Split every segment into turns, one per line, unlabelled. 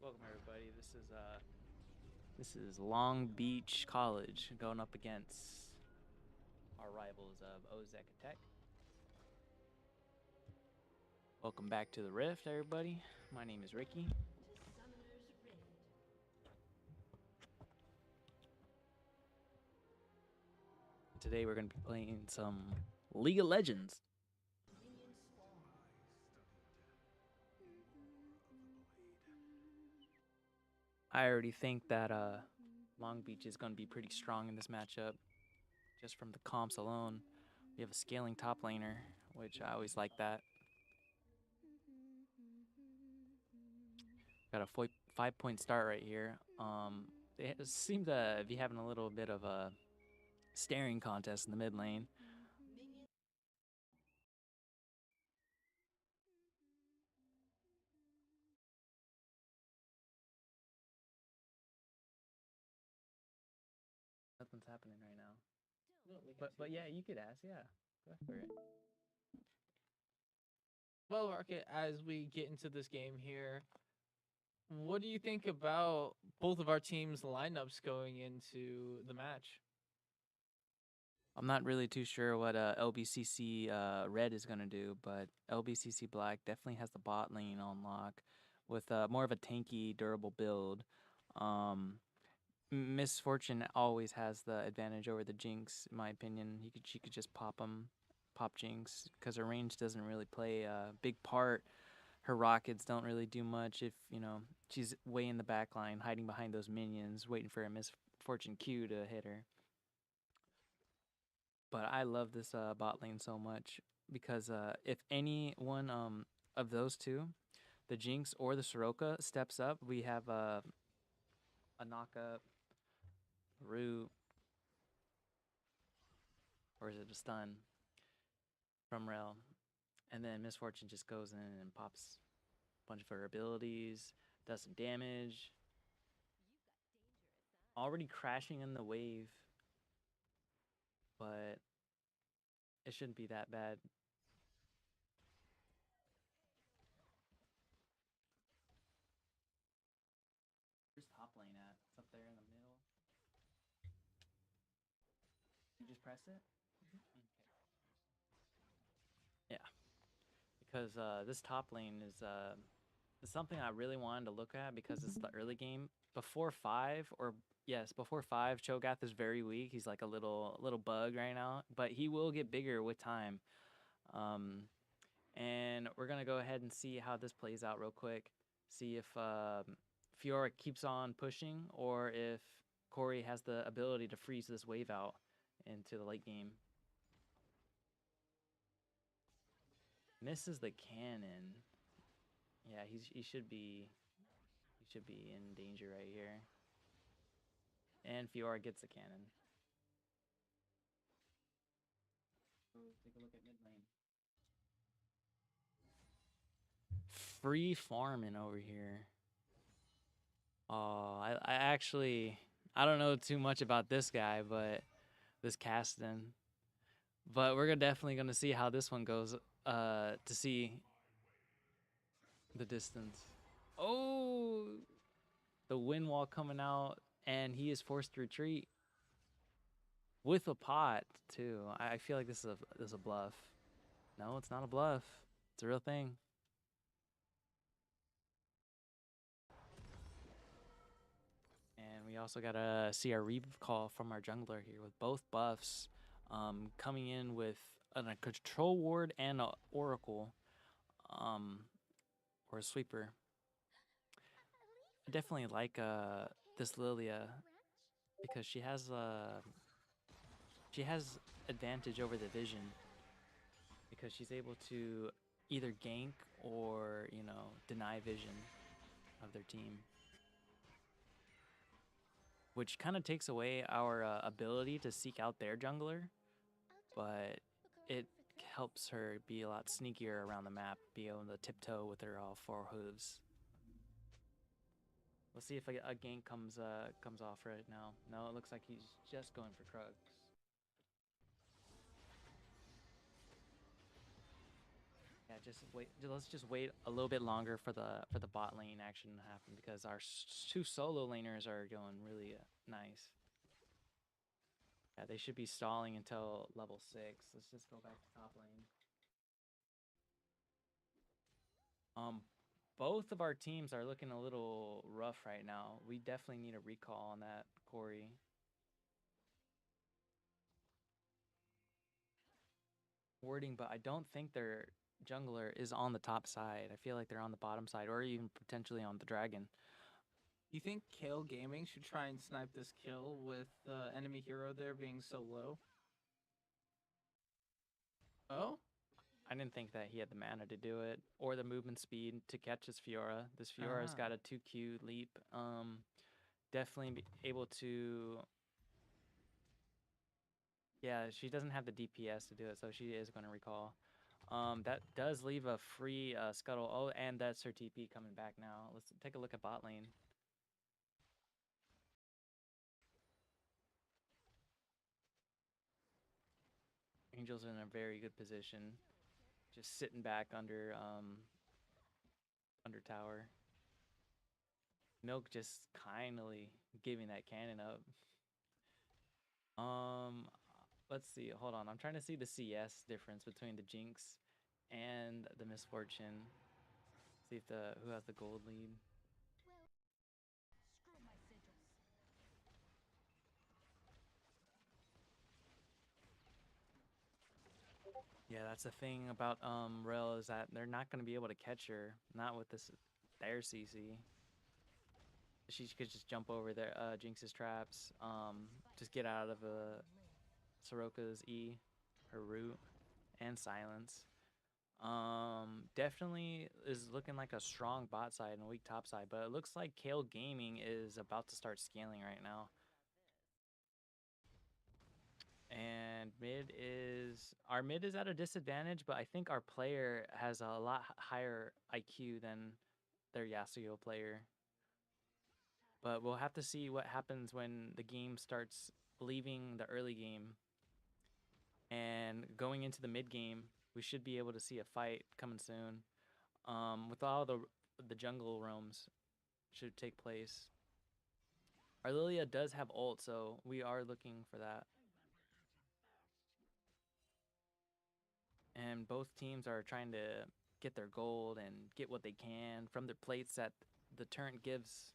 Welcome everybody. This is Long Beach College going up against our rivals of Ozark Tech. Welcome back to the Rift, everybody. My name is Ricky. Today we're going to be playing some League of Legends. I already think that Long Beach is going to be pretty strong in this matchup. Just from the comps alone. We have a scaling top laner, which I always like that. Got a 5-point start right here. They seem to be having a little bit of a staring contest in the mid lane. Nothing's happening right now. But yeah, you could ask. Yeah, go for it.
Well, Rocket, as we get into this game here, what do you think about both of our teams' lineups going into the match?
I'm not really too sure what Lbcc red is gonna do, but Lbcc black definitely has the bot lane on lock, with more of a tanky, durable build. Misfortune always has the advantage over the Jinx, in my opinion. She could just pop Jinx, because her range doesn't really play a big part. Her rockets don't really do much if, she's way in the back line, hiding behind those minions, waiting for a Misfortune Q to hit her. But I love this bot lane so much because if any one of those two, the Jinx or the Soroka, steps up, we have a knock-up, root, or is it a stun from Rel. And then Misfortune just goes in and pops a bunch of her abilities, does some damage. Already crashing in the wave, but it shouldn't be that bad. Where's top lane at? It's up there in the middle. You just press it? Okay. Yeah. Because this top lane is something I really wanted to look at because it's the early game. Before 5, Cho'Gath is very weak. He's like a little bug right now, but he will get bigger with time. And we're gonna go ahead and see how this plays out real quick. See if Fiora keeps on pushing, or if Corey has the ability to freeze this wave out into the late game. Misses the cannon. Yeah, he should be in danger right here. And Fiora gets the cannon. So take a look at mid lane. Free farming over here. Oh, I don't know too much about this guy, but this Caston. But we're definitely gonna see how this one goes. To see the distance. Oh, the wind wall coming out, and he is forced to retreat with a pot too. I feel like this is a bluff. No, it's not a bluff. It's a real thing. And we also got to see our recall from our jungler here with both buffs coming in with a control ward and an oracle or a sweeper. I definitely like this Lilia because she has advantage over the vision because she's able to either gank or deny vision of their team, which kind of takes away our ability to seek out their jungler, but it helps her be a lot sneakier around the map, be able to tiptoe with her all 4 hooves. Let's see if a gank comes off right now. No, it looks like he's just going for Krugs. Yeah, just wait. Let's just wait a little bit longer for the bot lane action to happen because our 2 solo laners are going really nice. Yeah, they should be stalling until level 6. Let's just go back to top lane. Both of our teams are looking a little rough right now. We definitely need a recall on that, Corey. wording, but I don't think their jungler is on the top side. I feel like they're on the bottom side, or even potentially on the dragon.
You think Kale Gaming should try and snipe this kill with the enemy hero there being so low? Oh?
I didn't think that he had the mana to do it, or the movement speed to catch his Fiora. This Fiora's got a 2Q leap. Definitely be able to. Yeah, she doesn't have the DPS to do it, so she is going to recall. That does leave a free scuttle. Oh, and that's her TP coming back now. Let's take a look at bot lane. Angel's in a very good position, just sitting back under tower. Milk just kindly giving that cannon up. Let's see. Hold on. I'm trying to see the CS difference between the Jinx and the Misfortune. See if who has the gold lead. Yeah, that's the thing about Rel is that they're not going to be able to catch her. Not with their CC. She could just jump over their Jinx's traps. Just get out of Soroka's E, her root, and silence. Definitely is looking like a strong bot side and a weak top side, but it looks like Kale Gaming is about to start scaling right now. And our mid is at a disadvantage, but I think our player has a lot higher IQ than their Yasuo player. But we'll have to see what happens when the game starts leaving the early game and going into the mid game. We should be able to see a fight coming soon. With all the jungle roams should take place. Our Lilia does have ult, so we are looking for that. And both teams are trying to get their gold and get what they can from their plates that the turret gives.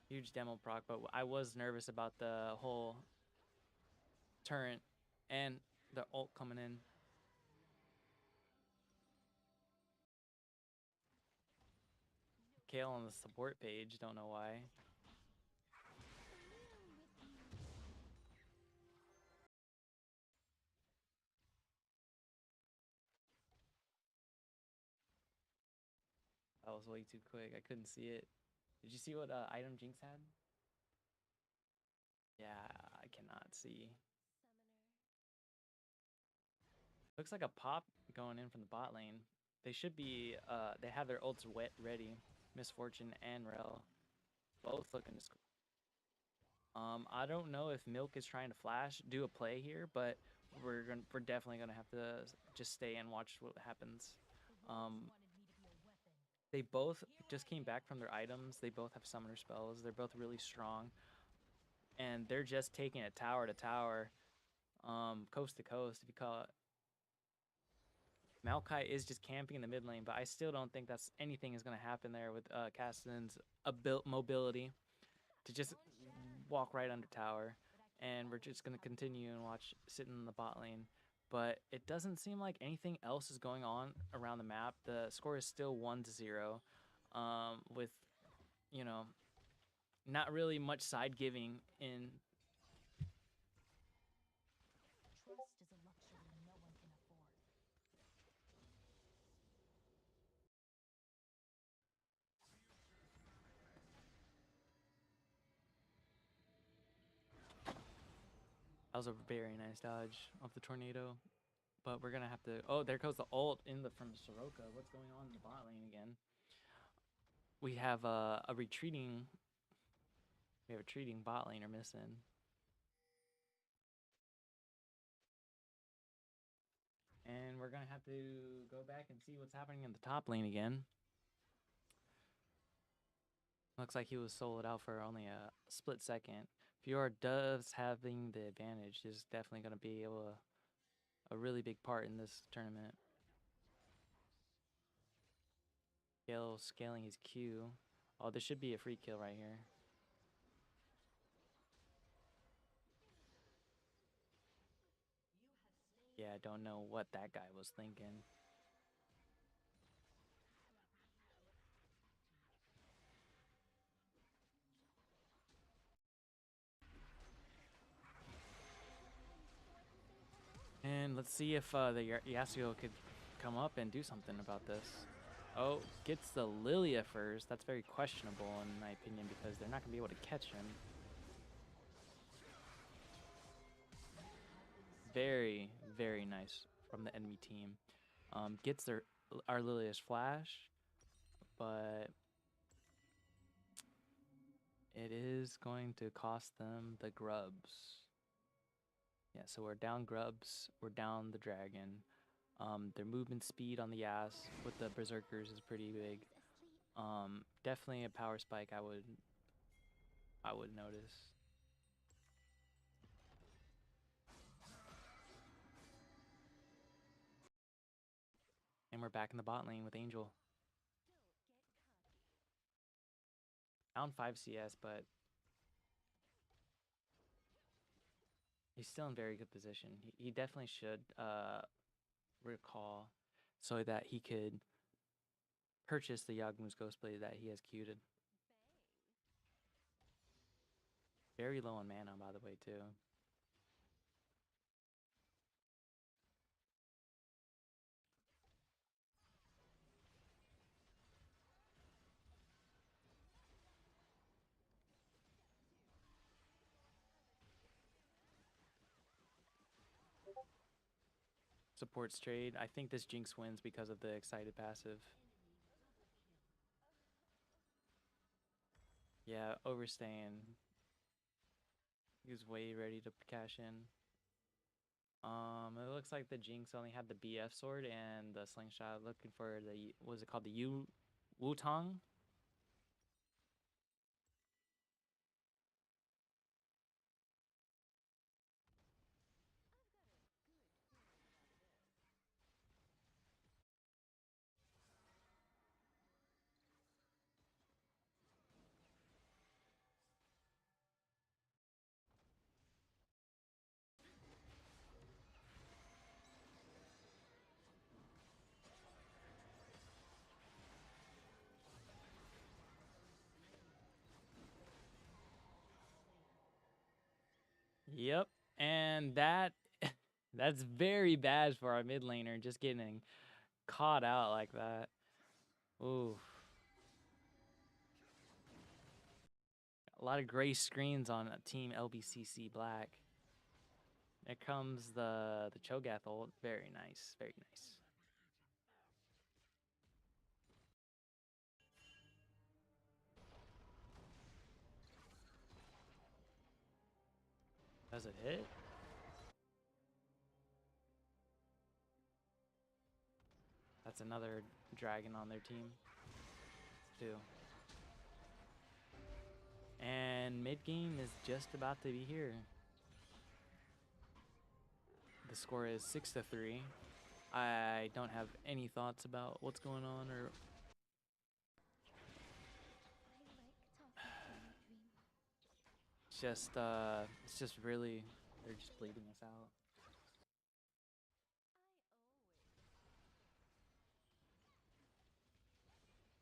Huge demo proc, but I was nervous about the whole turret and the ult coming in. Kale on the support page, don't know why. That was way too quick. I couldn't see it. Did you see what item Jinx had? Yeah, I cannot see. Looks like a pop going in from the bot lane. They should be, they have their ults ready. Misfortune and Rel. Both looking to score. I don't know if Milk is trying to do a play here, but we're definitely gonna have to just stay and watch what happens. They both just came back from their items. They both have summoner spells. They're both really strong. And they're just taking it tower to tower, coast to coast, if you call it. Maokai is just camping in the mid lane, but I still don't think that's anything is going to happen there with Castan's mobility to just walk right under tower. And we're just going to continue and watch sitting in the bot lane. But it doesn't seem like anything else is going on around the map. The score is still 1-0 with, you know, not really much side giving in.
Trust is a luxury no one can afford.
That was a very nice dodge off the tornado. But we're going to have to... Oh, there goes the ult from Soroka. What's going on in the bot lane again? We have a retreating... We have a retreating bot laner missing. And we're going to have to go back and see what's happening in the top lane again. Looks like he was soloed out for only a split second. Fiora does having the advantage is definitely going to be a really big part in this tournament. Gale scaling his Q. Oh, this should be a free kill right here. Yeah, I don't know what that guy was thinking. And let's see if the Yasuo could come up and do something about this. Oh, gets the Lilia first. That's very questionable in my opinion because they're not going to be able to catch him. Very, very nice from the enemy team. Gets our Lilia's flash, but it is going to cost them the grubs. Yeah, so we're down grubs. We're down the dragon. Their movement speed on the ass with the berserkers is pretty big. Definitely a power spike. I would notice. And we're back in the bot lane with Angel. Down 5 CS, but he's still in very good position. He definitely should recall so that he could purchase the Yagmu's Ghostblade that he has queued. Very low on mana, by the way, too. Supports trade. I think this Jinx wins because of the excited passive. Yeah, overstaying. He was way ready to cash in. It looks like the Jinx only had the BF sword and the slingshot. Looking for the, what was it called? The Wutong? Yep. And that's very bad for our mid laner, just getting caught out like that. Ooh. A lot of gray screens on team Lbcc black. There comes the Cho'Gath ult. Very nice. Very nice. Does it hit? That's another dragon on their team, too. And mid game is just about to be here. The score is 6-3. I don't have any thoughts about what's going on or it's just really, they're just bleeding us out.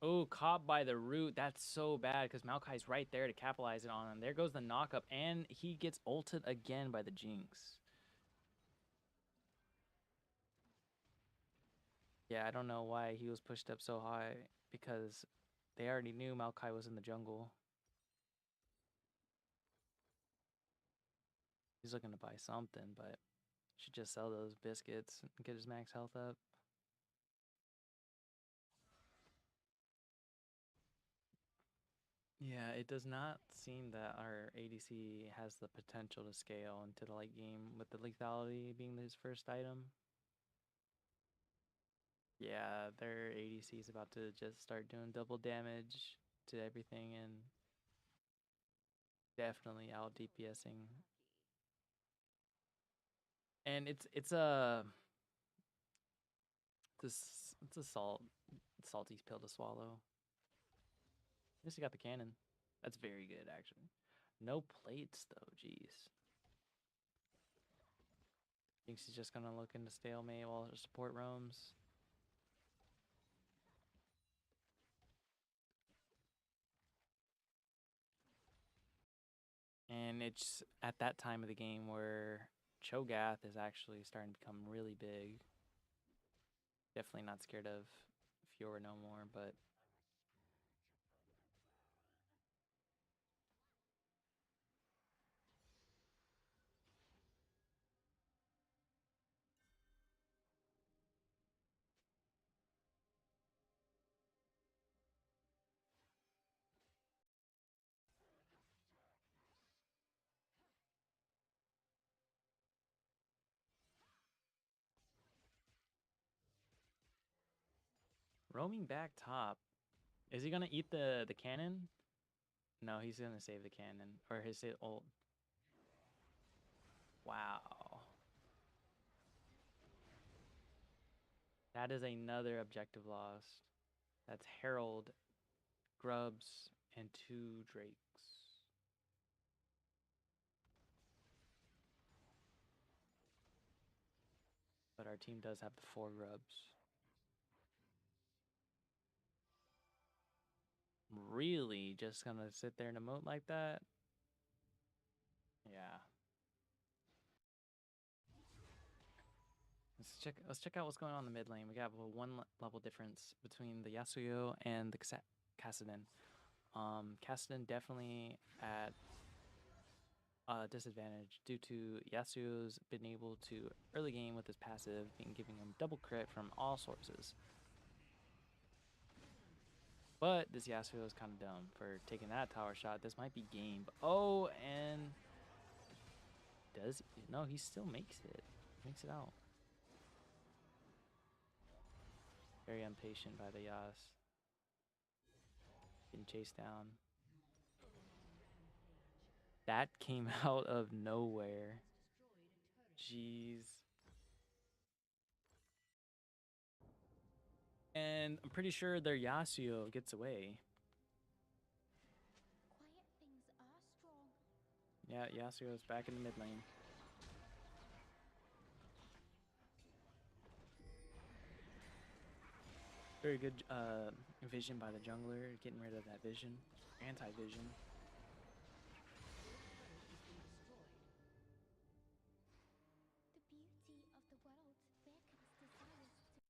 Oh, caught by the root. That's so bad because Maokai's right there to capitalize it on him. There goes the knockup, and he gets ulted again by the Jinx. Yeah, I don't know why he was pushed up so high because they already knew Maokai was in the jungle. He's looking to buy something, but should just sell those biscuits and get his max health up. Yeah, it does not seem that our ADC has the potential to scale into the late game with the lethality being his first item. Yeah, their ADC is about to just start doing double damage to everything and definitely out DPSing. And it's a salty pill to swallow. At least he got the cannon. That's very good actually. No plates though, jeez. Jinx is just gonna look into stalemate while her support roams. And it's at that time of the game where Cho'Gath is actually starting to become really big. Definitely not scared of Fiora no more, but roaming back top. Is he gonna eat the cannon? No, he's gonna save the cannon or his ult. Wow. That is another objective lost. That's Herald, Grubs, and 2 Drakes. But our team does have the 4 Grubs. Really just gonna sit there and emote like that? Yeah. Let's check out what's going on in the mid lane. We got a level difference between the Yasuo and the Kassadin. Kassadin definitely at a disadvantage due to Yasuo's been able to early game with his passive being giving him double crit from all sources. But this Yasuo is kind of dumb for taking that tower shot. This might be game. Oh, and does he? No, he still makes it. Makes it out. Very impatient by the Yas. Getting chased down. That came out of nowhere. Jeez. And I'm pretty sure their Yasuo gets away.
Quiet things are strong.
Yeah, Yasuo's back in the mid lane. Very good vision by the jungler, getting rid of that vision. Anti-vision.
The beauty of the world beckons desires to.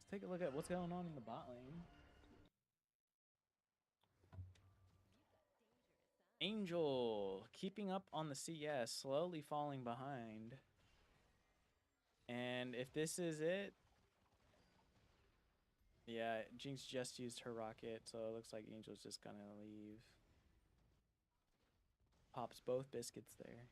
Let's take a look at what's going on in the bot lane. Angel keeping up on the CS, slowly falling behind. And if this is it, yeah, Jinx just used her rocket, so it looks like Angel's just gonna leave. Pops both biscuits there.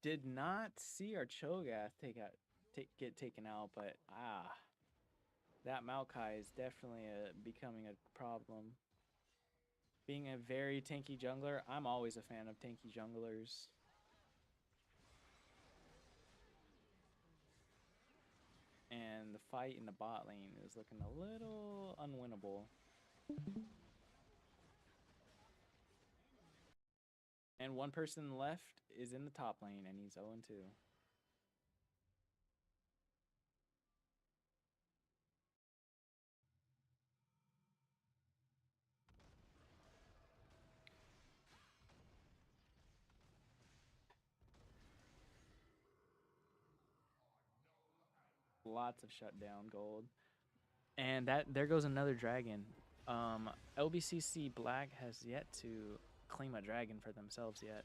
Did not see our Cho'Gath get taken out, but that Maokai is definitely becoming a problem. Being a very tanky jungler, I'm always a fan of tanky junglers. And the fight in the bot lane is looking a little unwinnable. And one person left is in the top lane, and he's 0-2. Lots of shutdown gold. And there goes another dragon. Lbcc Black has yet to claim a dragon for themselves yet.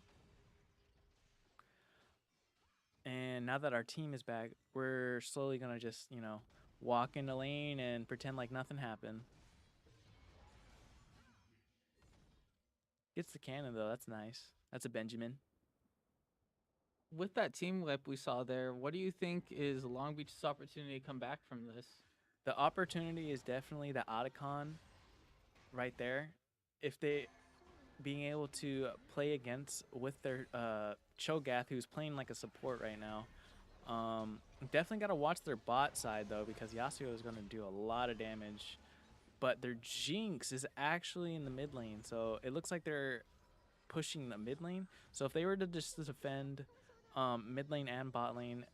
And now that our team is back, we're slowly gonna just, walk in the lane and pretend like nothing happened. Gets the cannon though, that's nice. That's a Benjamin.
With that team whip we saw there, what do you think is Long Beach's opportunity to come back from this?
The opportunity is definitely the Otacon right there. If they being able to play against with their Cho'Gath, who's playing like a support right now. Definitely got to watch their bot side though, because Yasuo is going to do a lot of damage. But their Jinx is actually in the mid lane, so it looks like they're pushing the mid lane. So if they were to just defend mid lane and bot lane,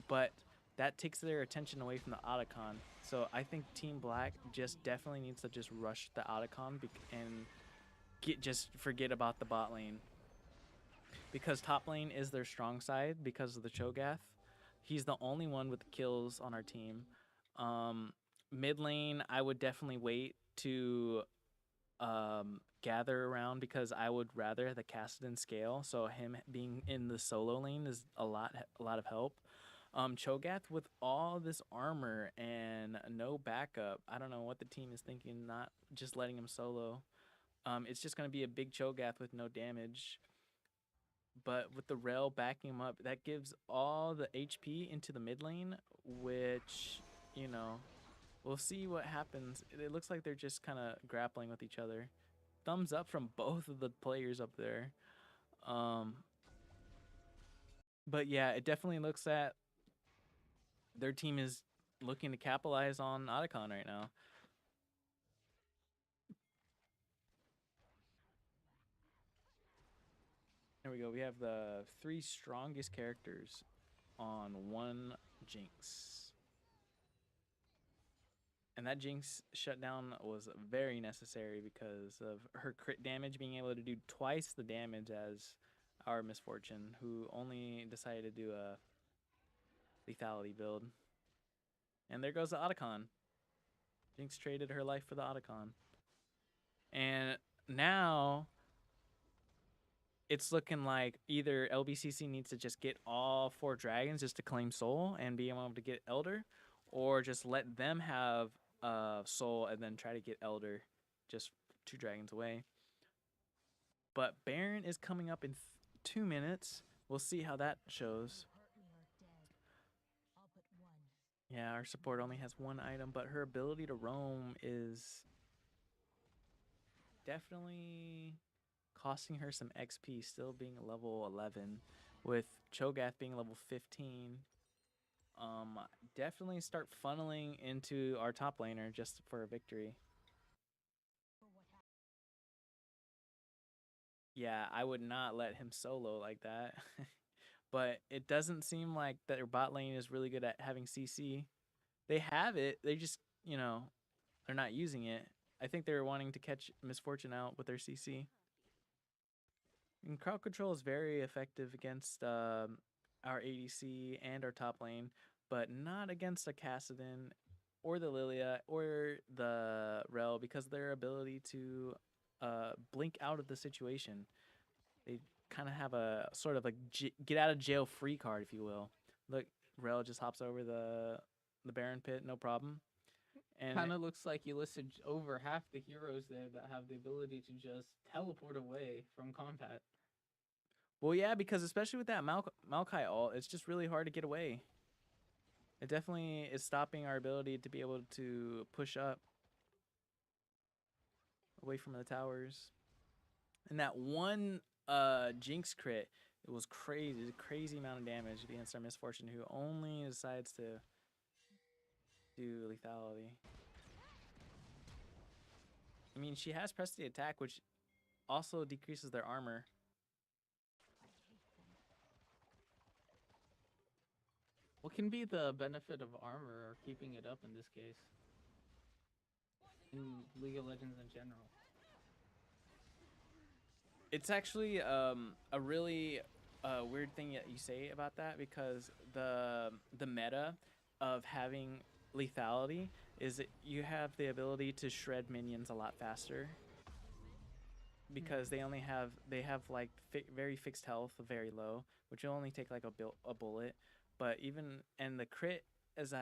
but that takes their attention away from the Otacon. So I think Team Black just definitely needs to just rush the Otacon and just forget about the bot lane. Because top lane is their strong side because of the Cho'Gath. He's the only one with the kills on our team. Mid lane, I would definitely wait to gather around because I would rather the Kassadin scale. So him being in the solo lane is a lot of help. Cho'Gath with all this armor and no backup. I don't know what the team is thinking, not just letting him solo. It's just going to be a big Cho'Gath with no damage. But with the Rel backing him up, that gives all the HP into the mid lane, which, you know, we'll see what happens. It looks like they're just kind of grappling with each other. Thumbs up from both of the players up there. But yeah, it definitely looks that their team is looking to capitalize on Otacon right now. There we go. We have the 3 strongest characters on one Jinx. And that Jinx shutdown was very necessary because of her crit damage, being able to do twice the damage as our Misfortune, who only decided to do a lethality build. And there goes the Otacon. Jinx traded her life for the Otacon. And now it's looking like either Lbcc needs to just get all 4 dragons just to claim soul and be able to get Elder, or just let them have soul and then try to get Elder just 2 dragons away. But Baron is coming up in 2 minutes. We'll see how that shows. Yeah, our support only has 1 item, but her ability to roam is definitely costing her some XP, still being level 11, with Cho'Gath being level 15. Definitely start funneling into our top laner just for a victory. Yeah, I would not let him solo like that. But it doesn't seem like their bot lane is really good at having CC. They have it, they just, you know, they're not using it. I think they're wanting to catch Misfortune out with their CC. And crowd control is very effective against our ADC and our top lane, but not against a Kassadin or the Lilia or the Rel, because of their ability to blink out of the situation. They kind of have a sort of a get out of jail free card, if you will. Look, Rel just hops over the Baron pit, no problem. And
Kind of looks like you listed over half the heroes there that have the ability to just teleport away from combat.
well, yeah, because especially with that Maokai ult, it's just really hard to get away. It definitely is stopping our ability to be able to push up away from the towers. And that one Jinx crit, it was crazy. A crazy amount of damage against our Misfortune, who only decides to do lethality. I mean, she has pressed the attack, which also decreases their armor.
What can be the benefit of armor or keeping it up in this case? In League of Legends in general.
It's actually a really weird thing that you say about that, because the meta of having lethality is that you have the ability to shred minions a lot faster, because they have like very fixed health, very low, which will only take like a bullet. But even, and the crit is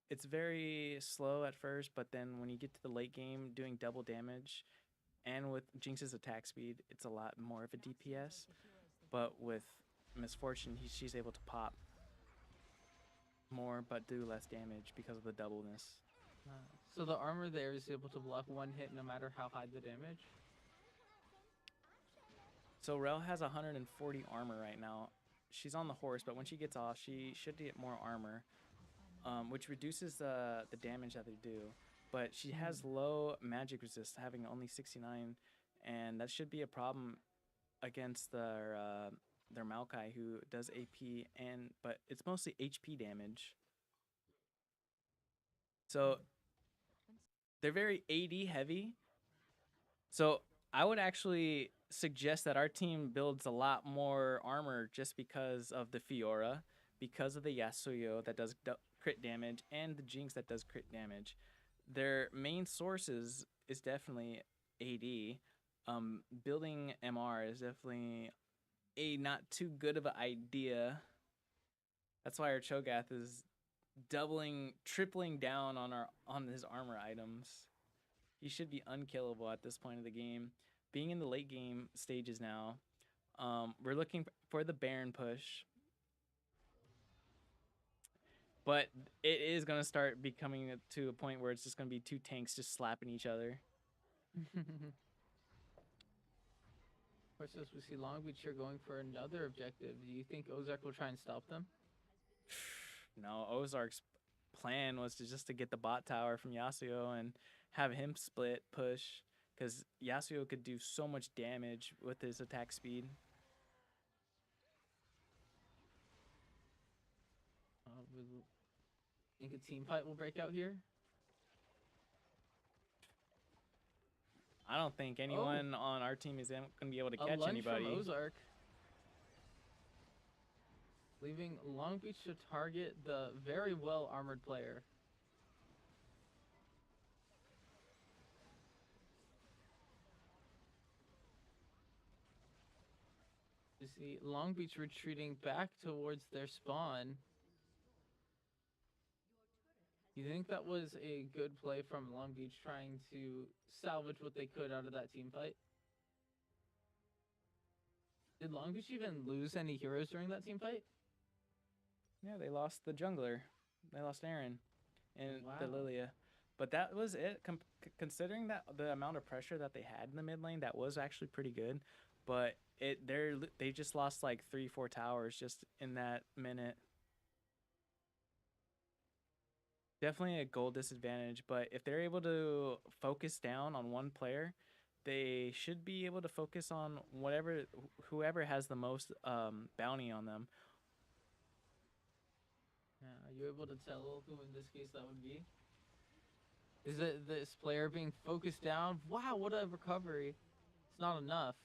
it's very slow at first, but then when you get to the late game, doing double damage, and with Jinx's attack speed, it's a lot more of a DPS. But with Misfortune, she's able to pop more but do less damage because of the doubleness.
So the armor there is able to block one hit no matter how high the damage.
So Rel has 140 armor right now. She's on the horse, but when she gets off, she should get more armor, which reduces the damage that they do. But she has low magic resist, having only 69, and that should be a problem against their Maokai, who does AP, but it's mostly HP damage. So they're very AD heavy. So I would actually suggest that our team builds a lot more armor just because of the Fiora, because of the Yasuo that does crit damage, and the Jinx that does crit damage. Their main sources is definitely AD. Building MR is definitely a not too good of an idea. That's why our Cho'Gath is tripling down on his armor items. He should be unkillable at this point of the game. Being in the late game stages now, we're looking for the Baron push. But it is going to start becoming to a point where it's just going to be two tanks just slapping each other.
Of course, as we see Long Beach here going for another objective, do you think Ozark will try and stop them?
No, Ozark's plan was to get the bot tower from Yasuo and have him split push, because Yasuo could do so much damage with his attack speed.
Think a team fight will break out here?
I don't think anyone on our team is going to be able to catch anybody.
From Ozark. Leaving Long Beach to target the very well armored player. You see Long Beach retreating back towards their spawn. You think that was a good play from Long Beach, trying to salvage what they could out of that team fight? Did Long Beach even lose any heroes during that team fight?
Yeah, they lost the jungler. They lost Aaron and the Lilia. But that was it. Considering that the amount of pressure that they had in the mid lane, that was actually pretty good. But they just lost like 3-4 towers just in that minute. Definitely a goal disadvantage, but if they're able to focus down on one player, they should be able to focus on whoever has the most bounty on them.
Are you able to tell who in this case that would be? Is it this player being focused down? Wow, what a recovery. It's not enough.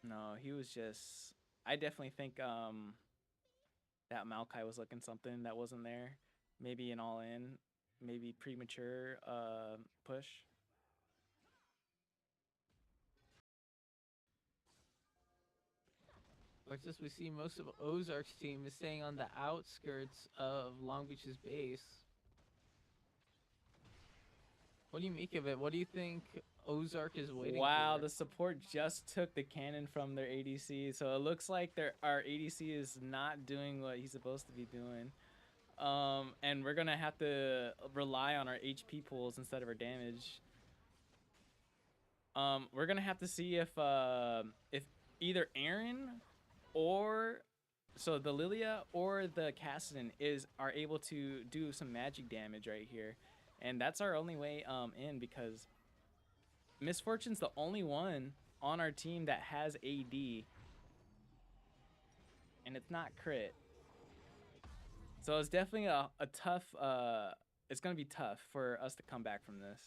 No, he was just... I definitely think that Maokai was looking something that wasn't there. Maybe an all-in, maybe premature push.
As we see, most of Ozark's team is staying on the outskirts of Long Beach's base. What do you make of it? What do you think Ozark is waiting for?
Wow, the support just took the cannon from their ADC, so it looks like our ADC is not doing what he's supposed to be doing. And we're gonna have to rely on our HP pools instead of our damage. We're gonna have to see if either Aaron the Lilia or the Cassidy are able to do some magic damage right here. And that's our only way in, because Misfortune's the only one on our team that has AD. And it's not crit. So it's definitely a tough, it's going to be tough for us to come back from this.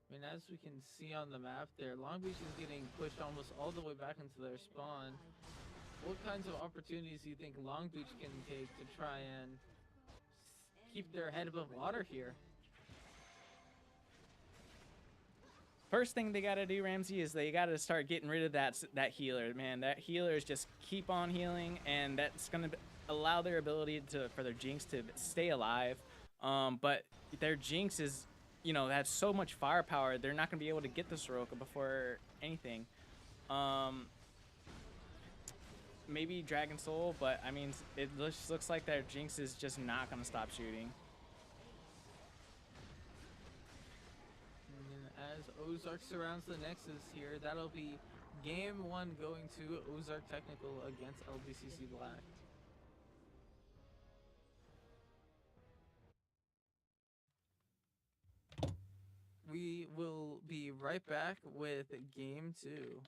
I mean, as we can see on the map there, Long Beach is getting pushed almost all the way back into their spawn. What kinds of opportunities do you think Long Beach can take to try and keep their head above water here?
First thing they got to do, Ramsey, is they got to start getting rid of that healer. Man, that healer is just keep on healing, and that's going to allow their ability for their Jinx to stay alive. But their Jinx is, you know, has so much firepower. They're not gonna be able to get the Soroka before anything. Maybe Dragon Soul, but I mean, it just looks like their Jinx is just not gonna stop shooting.
And as Ozark surrounds the Nexus here, that'll be game 1 going to Ozark Technical against LBCC Black. We will be right back with game 2.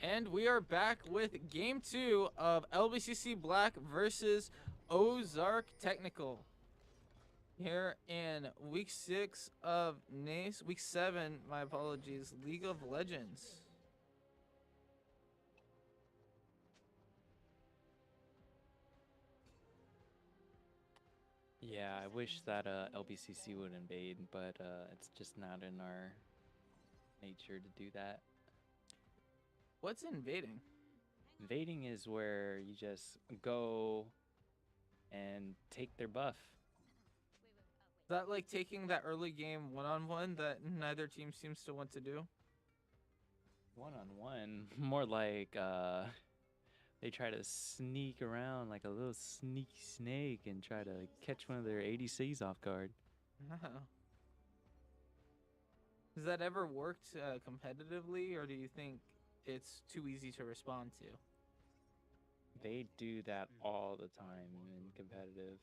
And we are back with game 2 of LBCC Black versus Ozark Technical. Here in week 6 of Nace, week 7, my apologies, League of Legends.
Yeah, I wish that LBCC would invade, but it's just not in our nature to do that.
What's invading?
Invading is where you just go and take their buff.
Is that like taking that early game one-on-one that neither team seems to want to do?
One-on-one, more like they try to sneak around like a little sneaky snake and try to catch one of their ADCs off guard.
Oh. Has that ever worked competitively, or do you think it's too easy to respond to?
They do that all the time in competitive.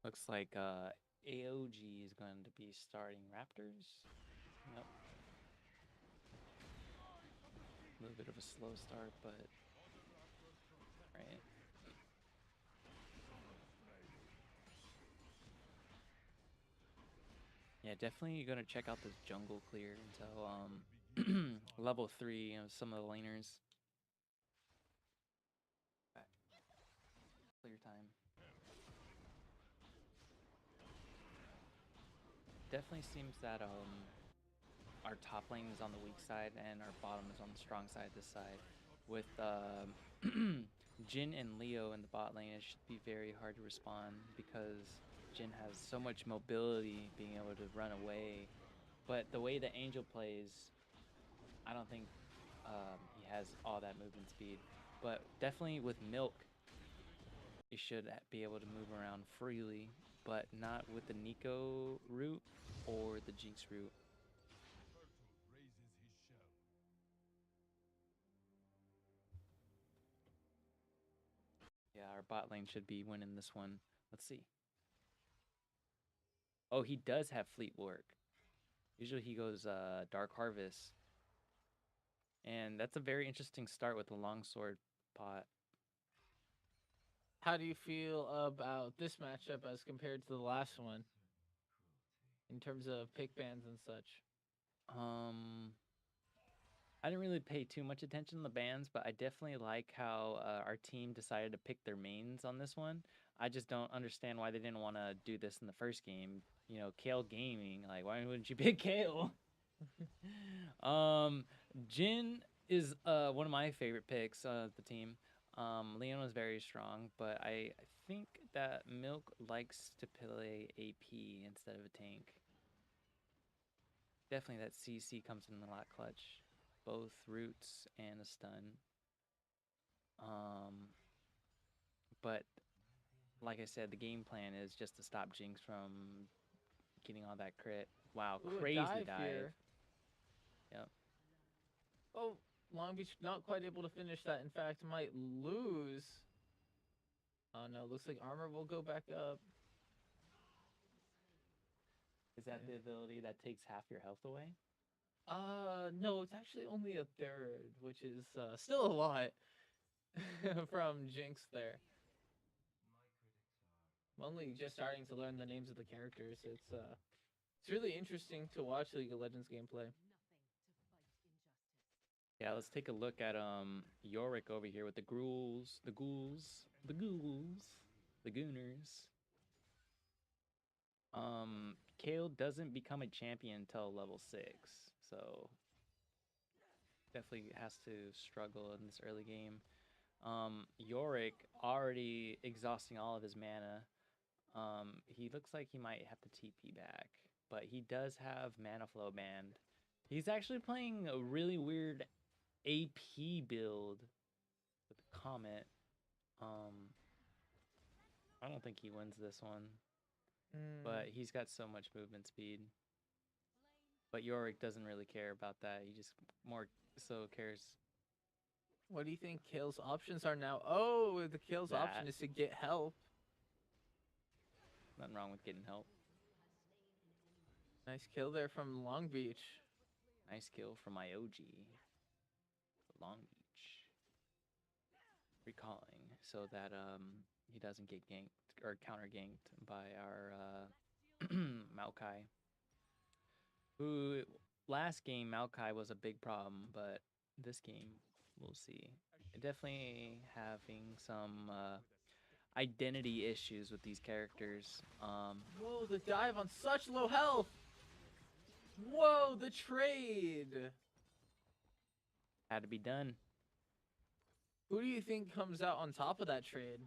Looks like AOG is going to be starting Raptors. Yep. A little bit of a slow start, but right. Yeah, definitely gonna check out this jungle clear until level 3 of some of the laners. Clear time. Definitely seems that our top lane is on the weak side and our bottom is on the strong side this side. With Jhin and Leo in the bot lane, it should be very hard to respond because Jhin has so much mobility, being able to run away. But the way the Angel plays, I don't think he has all that movement speed. But definitely with Milk, he should be able to move around freely, but not with the Nico route or the Jinx route. Yeah, our bot lane should be winning this one. Let's see. Oh, he does have fleet work. Usually he goes Dark Harvest. And that's a very interesting start with the longsword pot.
How do you feel about this matchup as compared to the last one? In terms of pick bans and such.
I didn't really pay too much attention to the bans, but I definitely like how our team decided to pick their mains on this one. I just don't understand why they didn't want to do this in the first game. You know, Kale Gaming, like, why wouldn't you pick Kale? Jhin is one of my favorite picks of the team. Leon was very strong, but I think that Milk likes to play AP instead of a tank. Definitely that CC comes in a lot clutch. Both roots and a stun. But like I said, the game plan is just to stop Jinx from getting all that crit. Wow,
Ooh,
crazy
dive
dive.
here.
Yep.
Oh, Long Beach not quite able to finish that. In fact, might lose. Oh no, looks like armor will go back up.
Is that the ability that takes half your health away?
No, it's actually only a third, which is still a lot from Jinx there. I'm only just starting to learn the names of the characters. It's really interesting to watch League of Legends gameplay.
Yeah, let's take a look at Yorick over here with the ghouls, the gooners. Kale doesn't become a champion until level 6, so definitely has to struggle in this early game. Yorick already exhausting all of his mana. He looks like he might have to TP back, but he does have mana flow banned. He's actually playing a really weird AP build with Comet. I don't think he wins this one, but he's got so much movement speed. But Yorick doesn't really care about that. He just more so cares.
What do you think Kale's options are now? Oh, the Kale's option
That.
is to get help.
Nothing wrong with getting help.
Nice kill there from Long Beach.
Nice kill from my OG. Long Beach. Recalling so that he doesn't get ganked or counter ganked by our Maokai. Who last game Maokai was a big problem, but this game we'll see. Definitely having some identity issues with these characters.
Whoa, the dive on such low health. Whoa, the trade.
Had to be done.
Who do you think comes out on top of that trade?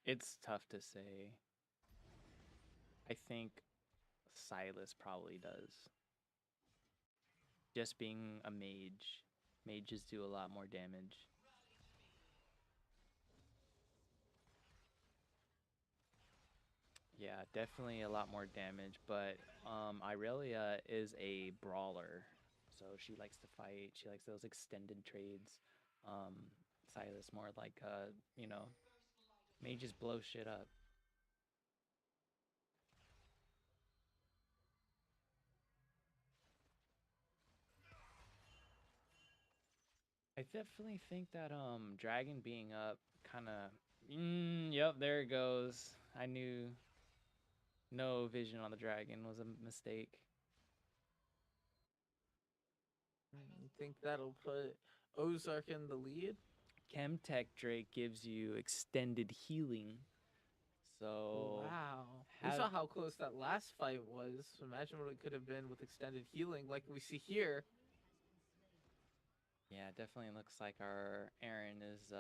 It's tough to say. I think Silas probably does. Just being a mage. Mages do a lot more damage. Yeah, definitely a lot more damage, but Irelia is a brawler. So she likes to fight. She likes those extended trades. Silas more like you know, mages blow shit up. I definitely think that Dragon being up kind of yep, there it goes. I knew no vision on the Dragon was a mistake.
You think that'll put Ozark in the lead?
Chemtech Drake gives you extended healing. So
Wow. We saw how close that last fight was. Imagine what it could have been with extended healing like we see here.
yeah, definitely looks like our Aaron is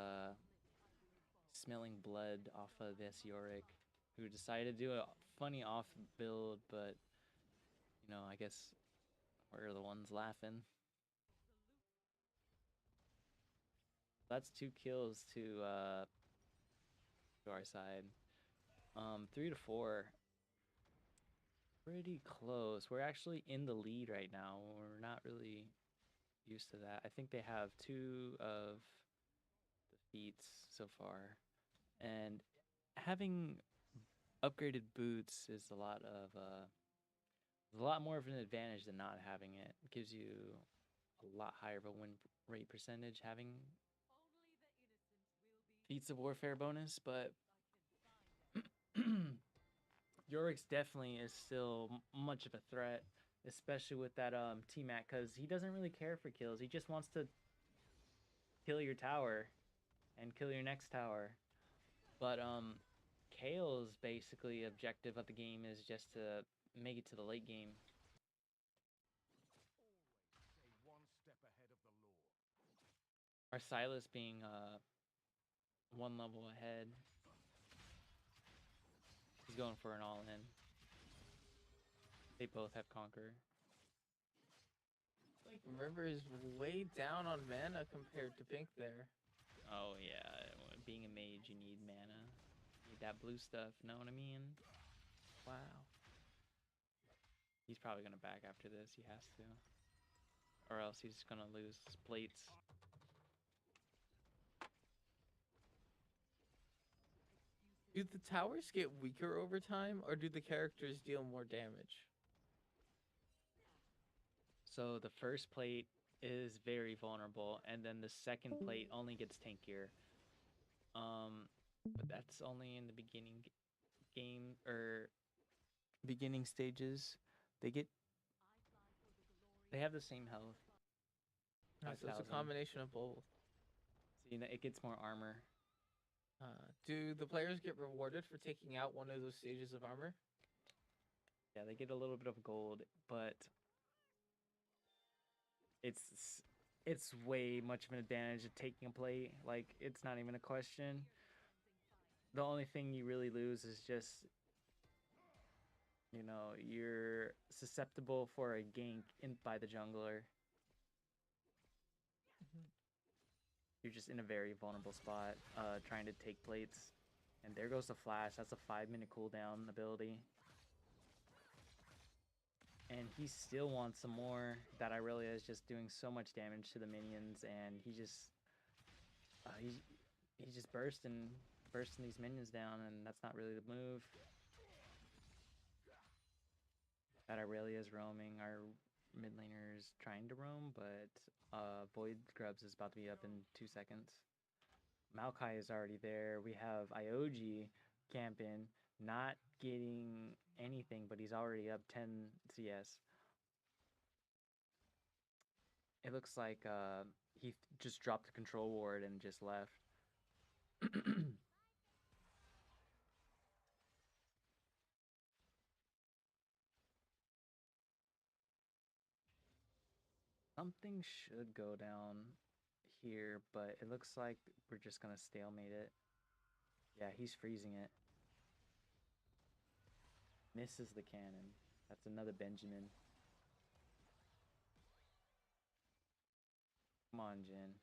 smelling blood off of this Yorick, who decided to do a funny off build, but you know, I guess we're the ones laughing. That's 2 kills to our side. 3 to 4. Pretty close. We're actually in the lead right now. We're not really used to that. I think they have 2 of defeats so far. And having upgraded boots is a lot more of an advantage than not having it. It gives you a lot higher of a win rate percentage having feats of warfare bonus, but Yorick's definitely is still much of a threat, especially with that T-Mac, because he doesn't really care for kills. He just wants to kill your tower and kill your next tower. But Kale's basically objective of the game is just to make it to the late game. Our Silas being 1 level ahead. He's going for an all-in. They both have Conquer.
Like River is way down on mana compared to Pink there.
Oh yeah, being a mage, you need mana. You need that blue stuff, know what I mean?
Wow.
He's probably gonna back after this, he has to. Or else he's gonna lose his plates.
Do the towers get weaker over time, or do the characters deal more damage?
So the first plate is very vulnerable, and then the second plate only gets tankier. But that's only in the beginning game or beginning stages. They have the same health.
So it's a
5,000.
combination of both.
So you know, it gets more armor.
Do the players get rewarded for taking out one of those stages of armor?
Yeah, they get a little bit of gold, but it's way much of an advantage of taking a plate. Like, it's not even a question. The only thing you really lose is just, you know, you're susceptible for a gank by the jungler. You're just in a very vulnerable spot, trying to take plates. And there goes the flash. That's a 5-minute cooldown ability. And he still wants some more. That Irelia is just doing so much damage to the minions, and he just He's just bursting these minions down, and that's not really the move. That Aurelia's roaming. Our mid laner is trying to roam, but Void Grubs is about to be up in 2 seconds. Maokai is already there. We have Ioji camping, not getting anything, but he's already up 10 CS. It looks like he just dropped the control ward and just left. Something should go down here, but it looks like we're just gonna stalemate it. Yeah, he's freezing it. Misses the cannon. That's another Benjamin. Come on, Jin.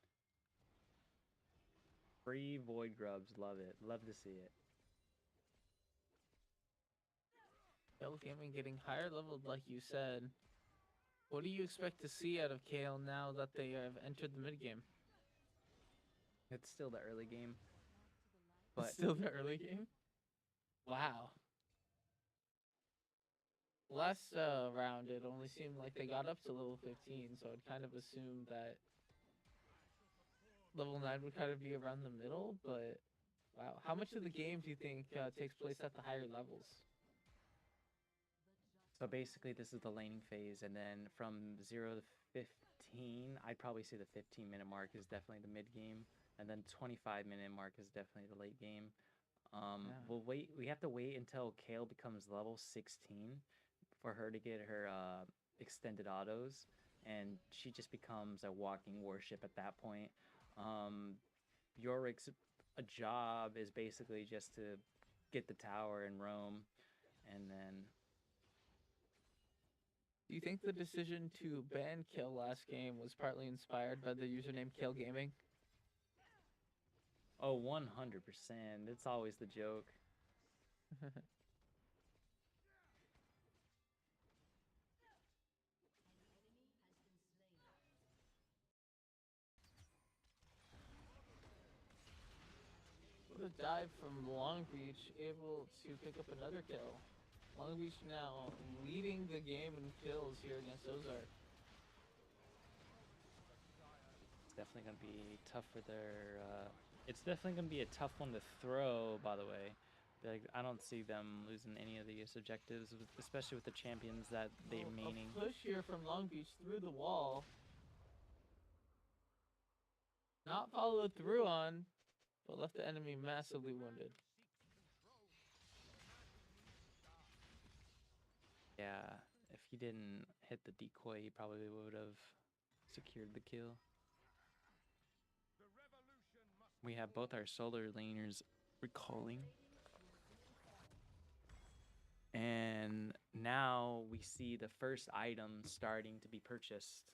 Free Void Grubs. Love it. Love to see it.
Kale Gaming getting higher leveled, like you said. What do you expect to see out of Kale now that they have entered the mid game?
It's still the early game.
But
But
still the early game? Wow. Last round, it only seemed like they got up to level 15, so I'd kind of assume that level 9 would kind of be around the middle, but wow. How much of the game do you think takes place at the higher levels?
so basically this is the laning phase, and then from 0 to 15, I'd probably say the 15-minute mark is definitely the mid game, and then 25-minute mark is definitely the late game. We'll wait. We have to wait until Kale becomes level 16 for her to get her extended autos, and she just becomes a walking warship at that point. Yorick's job is basically just to get the tower and roam, and then
Do you think the decision to ban Kale last game was partly inspired by the username Kale Gaming?
oh, 100%. It's always the joke.
What a dive from Long Beach, able to pick up another kill. Long Beach now leading the game in kills here against Ozark.
It's definitely gonna be tough for their. It's definitely gonna be a tough one to throw. By the way, like I don't see them losing any of these objectives, especially with the champions that they're maining.
A push here from Long Beach through the wall. Not followed through on, but left the enemy massively wounded.
Yeah, if he didn't hit the decoy, he probably would have secured the kill. We have both our solar laners recalling. And now we see the first item starting to be purchased.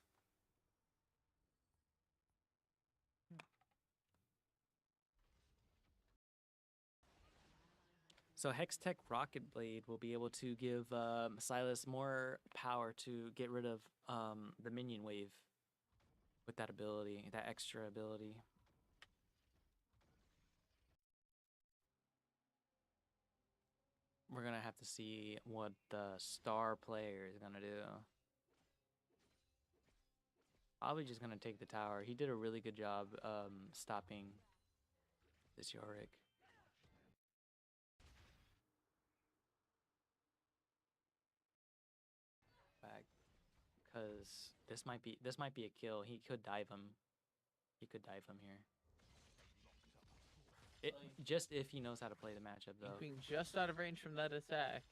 So Hextech Rocket Blade will be able to give Silas more power to get rid of the minion wave with that ability, that extra ability. We're gonna have to see what the star player is gonna do. Probably just gonna take the tower. He did a really good job stopping this Yorick. Back, because this might be a kill. He could dive him. He could dive him here. Just if he knows how to play the matchup, though.
Being just out of range from that attack.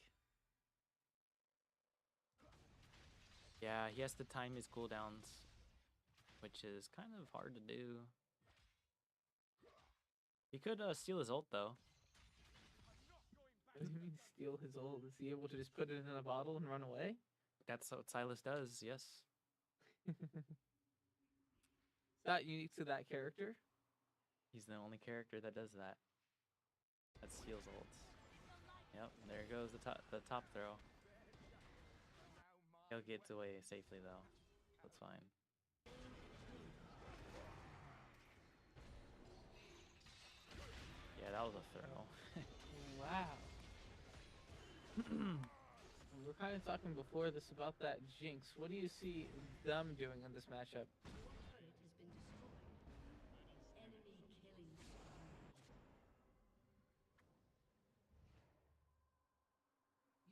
Yeah, he has to time his cooldowns, which is kind of hard to do. He could steal his ult, though.
What do you mean steal his ult? Is he able to just put it in a bottle and run away?
That's what Silas does, yes.
Is that unique to that character?
He's the only character that does that. That steals ults. Yep, there goes the top throw. He'll get away safely though. That's fine. was a throw.
Wow. We were kind of talking before this about that Jinx. What do you see them doing in this matchup?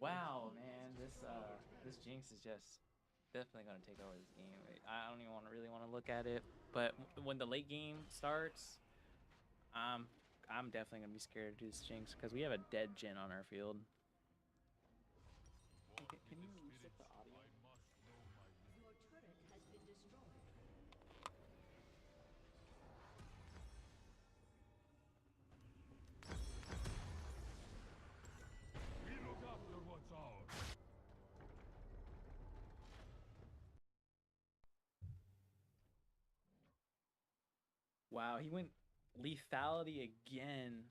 Wow, man, this Jinx is just definitely gonna take over this game. I don't even really want to look at it, but when the late game starts, I'm definitely gonna be scared to do this Jinx because we have a dead Jhin on our field. Can you reset the audio? Wow, he went lethality again,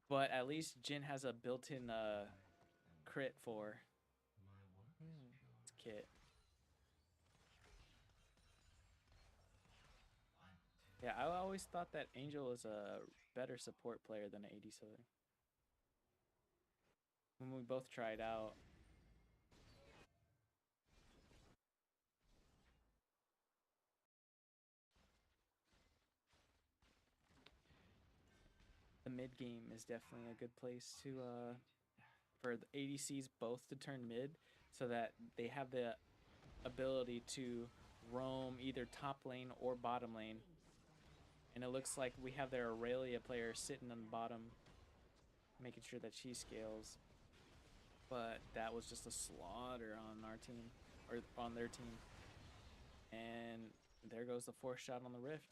but at least Jhin has a built-in crit for his kit. Yeah, I always thought that Angel was a better support player than an AD Killer. When we both tried out. The mid game is definitely a good place to for the ADCs both to turn mid so that they have the ability to roam either top lane or bottom lane. And it looks like we have their Aurelia player sitting on the bottom, making sure that she scales. But that was just a slaughter on our team, or on their team. And there goes the fourth shot on the Rift.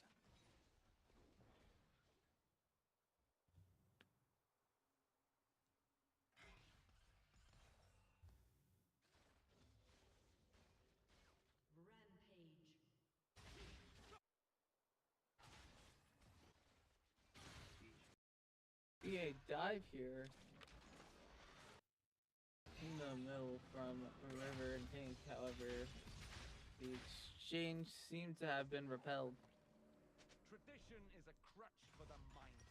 EA dive here in the middle from River and Pink. However, the exchange seemed to have been repelled.
Tradition is a crutch for the mindless.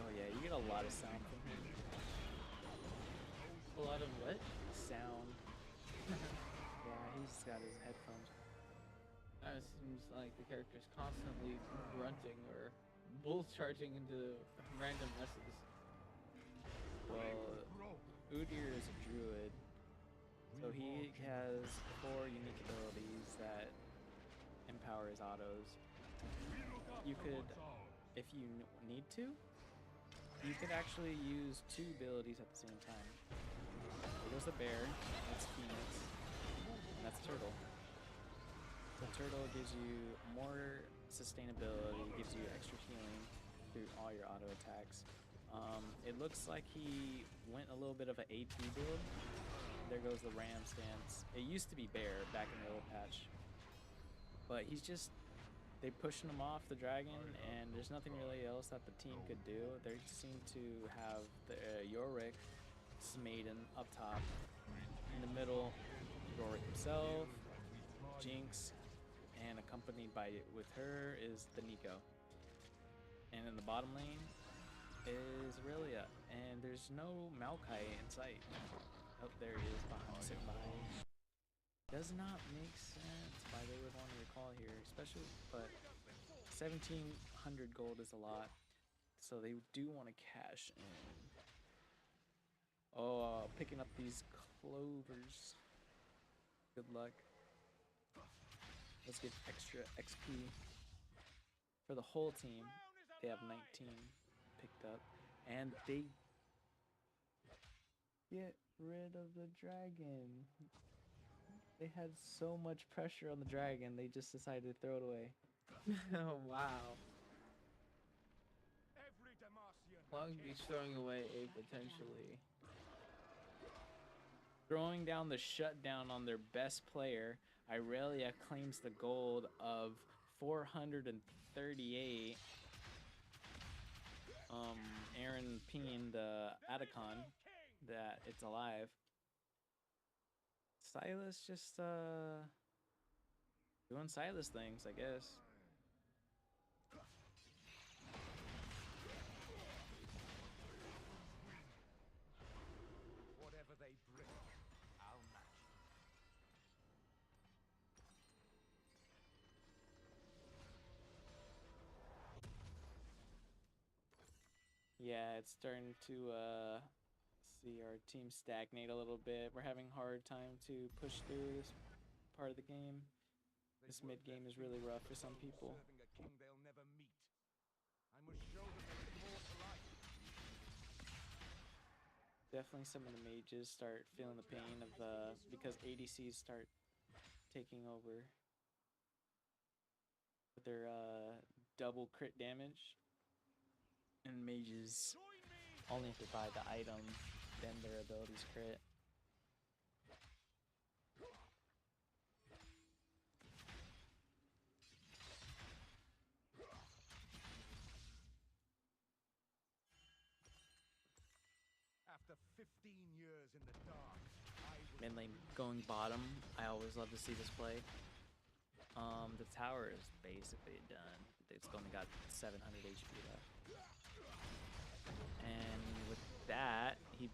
Oh yeah, you get a lot of sound from him.
A lot of what?
Sound. Yeah, he's got his headphones.
It seems like the character's constantly grunting or bull charging into random messes.
Well, Udyr is a druid, so he has 4 unique abilities that empower his autos. You could, if you need to, you could actually use 2 abilities at the same time. There goes the bear, that's Phoenix, and that's Turtle. The Turtle gives you more sustainability, gives you extra healing through all your auto attacks. It looks like he went a little bit of an AD build. There goes the Ram stance. It used to be Bear back in the old patch. But he's just, they pushing him off the dragon, and there's nothing really else that the team could do. They seem to have the Yorick Maiden up top. In the middle, Yorick himself, Jinx, and accompanied with her is the Nico. And in the bottom lane is Aurelia, and there's no Maokai in sight. Oh, there he is, sitting behind. Does not make sense why they would want to recall here, especially, but 1,700 gold is a lot, so they do want to cash in. Oh, picking up these clovers. Good luck. Let's get extra XP. For the whole team, they have 19 picked up, and they get rid of the dragon. They had so much pressure on the dragon, they just decided to throw it away.
Oh, wow. Long Beach throwing away a potentially.
Throwing down the shutdown on their best player, Irelia claims the gold of 438. Aaron pinging the Atacon that it's alive. Silas just doing Silas things, I guess.
Whatever they bring, I'll match them.
Yeah, it's starting to see our team stagnate a little bit. We're having a hard time to push through this part of the game. This mid game is really rough for some people.
Serving a king they'll never meet. I must show them they're more alike.
Definitely some of the mages start feeling the pain of because ADCs start taking over with their double crit damage, and mages only have to buy the item, then their abilities crit.
After 15 years in the dark, I will
Mid lane going bottom, I always love to see this play. The tower is basically done. It's only got 700 HP left. And with that, he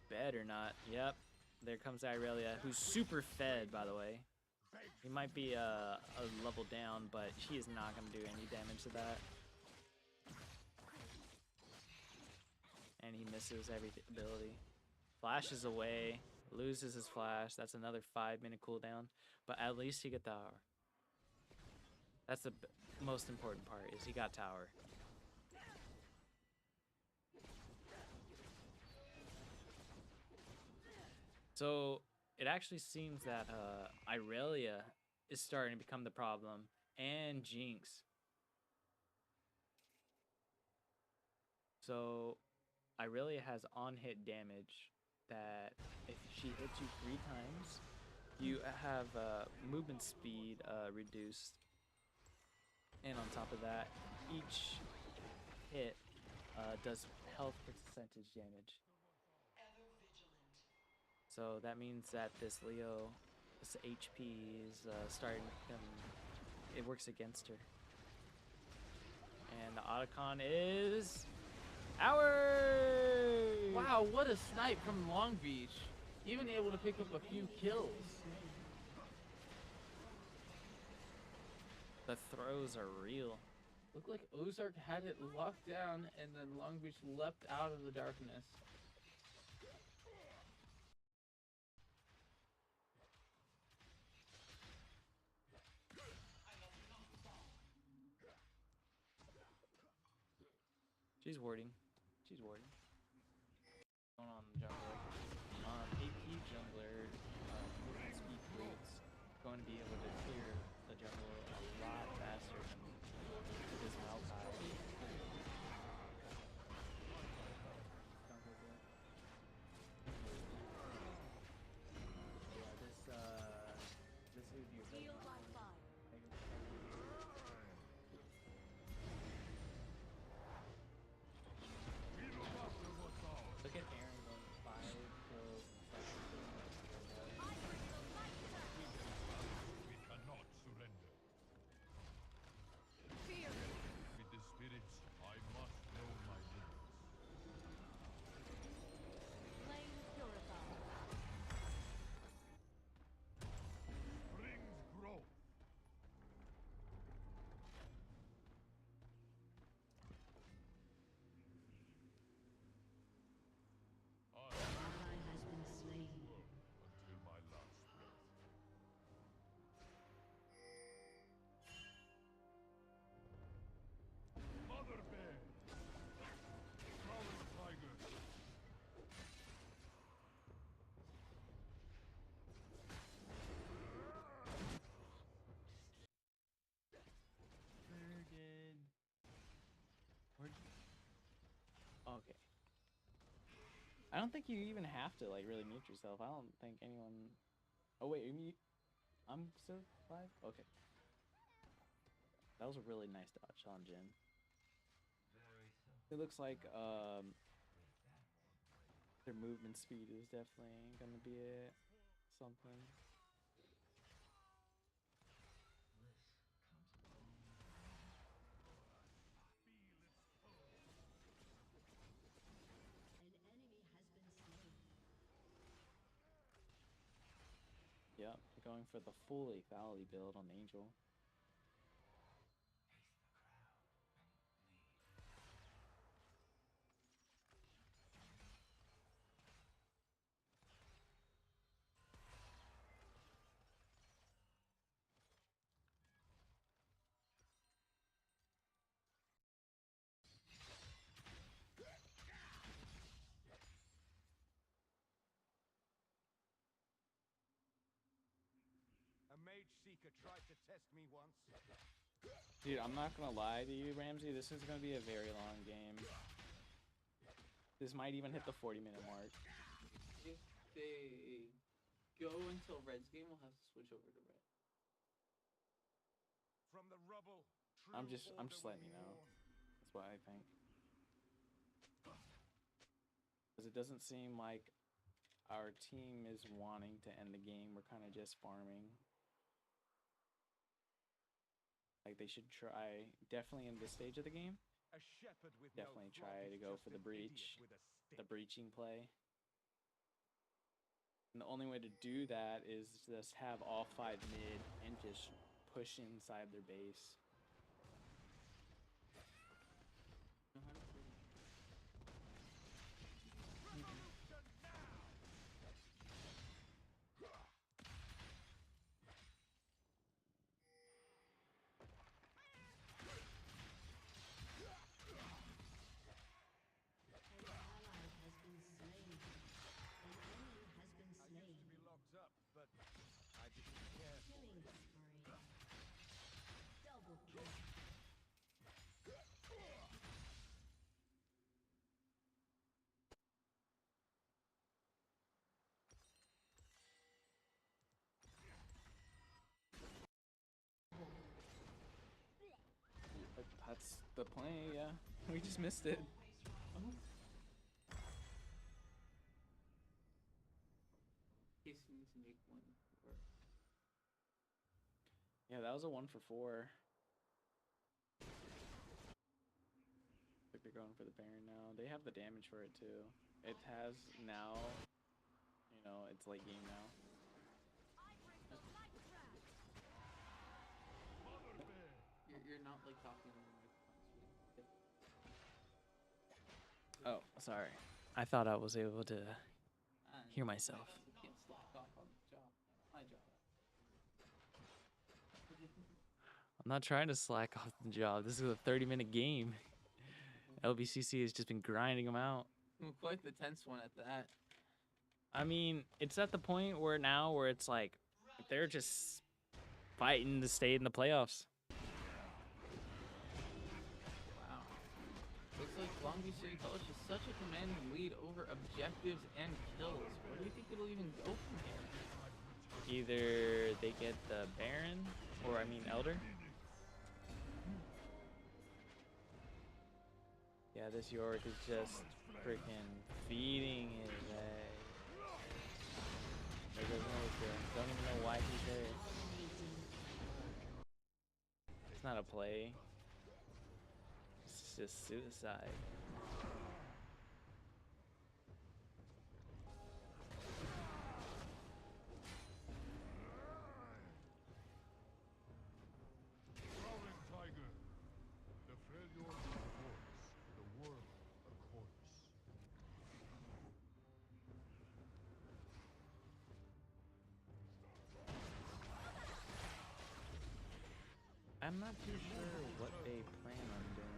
better not. Yep, there comes Irelia, who's super fed, by the way. He might be a level down, but she is not going to do any damage to that. And he misses every ability. Flashes away, loses his flash. That's another 5-minute cooldown, but at least he got tower. That's the most important part, is he got tower. So it actually seems that Irelia is starting to become the problem, and Jinx. So Irelia has on-hit damage that if she hits you 3 times, you have movement speed reduced. And on top of that, each hit does health percentage damage. So that means that this Leo, this HP is starting to become, it works against her. And the Otacon is ours!
Wow, what a snipe from Long Beach. Even able to pick up a few kills.
The throws are real.
Looked like Ozark had it locked down, and then Long Beach leapt out of the darkness.
She's warding. She's warding. Going on the jungler. AP jungler, movement speed boots, going to be able to clear the jungle a lot faster than this Maokai. Jungle bit. Yeah, this would be a good one. Look at Aaron going 5 kills in second.
We cannot surrender. With the spirits, I must know my limits. Brings growth. Until my last breath. Mother bear. Prowling tiger.
Very good. Okay. I don't think you even have to like really mute yourself. I don't think anyone. Oh wait, you mute. I'm still live. Okay. That was a really nice dodge on Jin. It looks like their movement speed is definitely gonna be it. something. Yep, going for the full lethality build on Angel.
A mage seeker tried to test me once.
Dude, I'm not gonna lie to you, Ramsey. This is gonna be a very long game. This might even hit the 40-minute mark.
If they go until Red's game, we'll have to switch over to Red.
From the rubble,
I'm just
order
letting you
will
know.
mourn.
That's what I think. Because it doesn't seem like our team is wanting to end the game. We're kind of just farming. Like they should try, definitely in this stage of the game,
A shepherd with
definitely
no
try
flock
to
is
go
just
for the
an
breach,
idiot with a stick.
the breaching play. And the only way to do that is just have all 5 mid and just push inside their base.
I used to be locked up, but I didn't care for it.
But that's the play, yeah. We just missed it.
In case you need to make one work.
Yeah, that was a 1 for 4. Like they're going for the Baron now. They have the damage for it too. It has now, you know, it's late game now.
You're not like talking on the microphone, sweet.
Oh, sorry. I thought I was able to
And
hear myself.
you can't slack off on the job. My job.
I'm not trying to slack off the job. This is a 30-minute game. Lbcc has just been grinding them out.
Quite the tense one at that.
I mean, it's at the point where now where it's like they're just fighting to stay in the playoffs.
Wow. Looks like Long Beach City College has such a commanding lead over objectives and kills. Where do you think it'll even go from here?
Either they get the Baron, or I mean Elder. Yeah, this York is just freaking feeding his egg. There goes Nace. Don't even know why he's there. It's not a play. It's just suicide.
Prowling tiger. The failure of the voice, the world a corpse.
I'm not too sure what they plan on doing.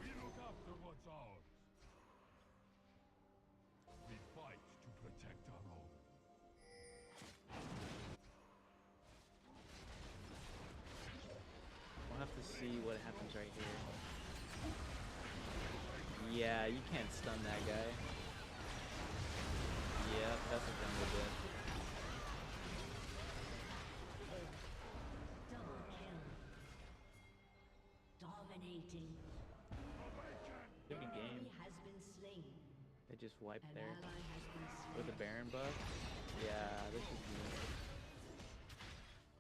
We look after what's ours. We fight to protect our own.
We'll have to see what happens right here. Yeah, you can't stun that guy. Yeah, that's a jungle bit.
Double kill. Dominating.
Give me game.
enemy has been slain.
They just wiped
An
there
ally has been slain.
with the Baron buff. Yeah, this is good.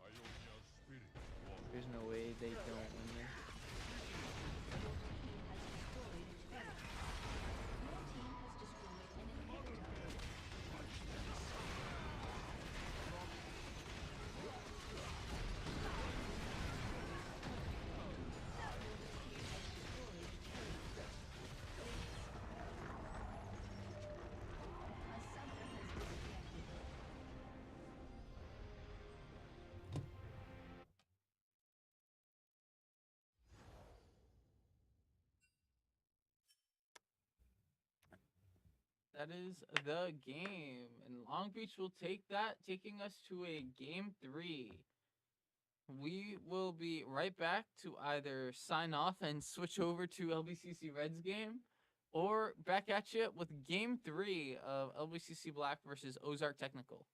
Ionia's spirit walks.
There's no way they don't win this.
Your team has destroyed a turret. Your team has destroyed an inhibitor. A summoner has disconnected.
That is the game. And Long Beach will take that, taking us to a game 3. We will be right back to either sign off and switch over to LBCC Reds game, or back at you with game 3 of LBCC Black versus Ozark Technical.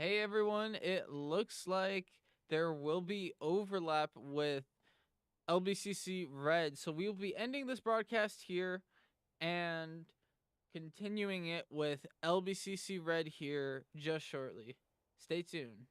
Hey everyone, it looks like there will be overlap with LBCC Red, so we will be ending this broadcast here and continuing it with LBCC Red here just shortly. Stay tuned.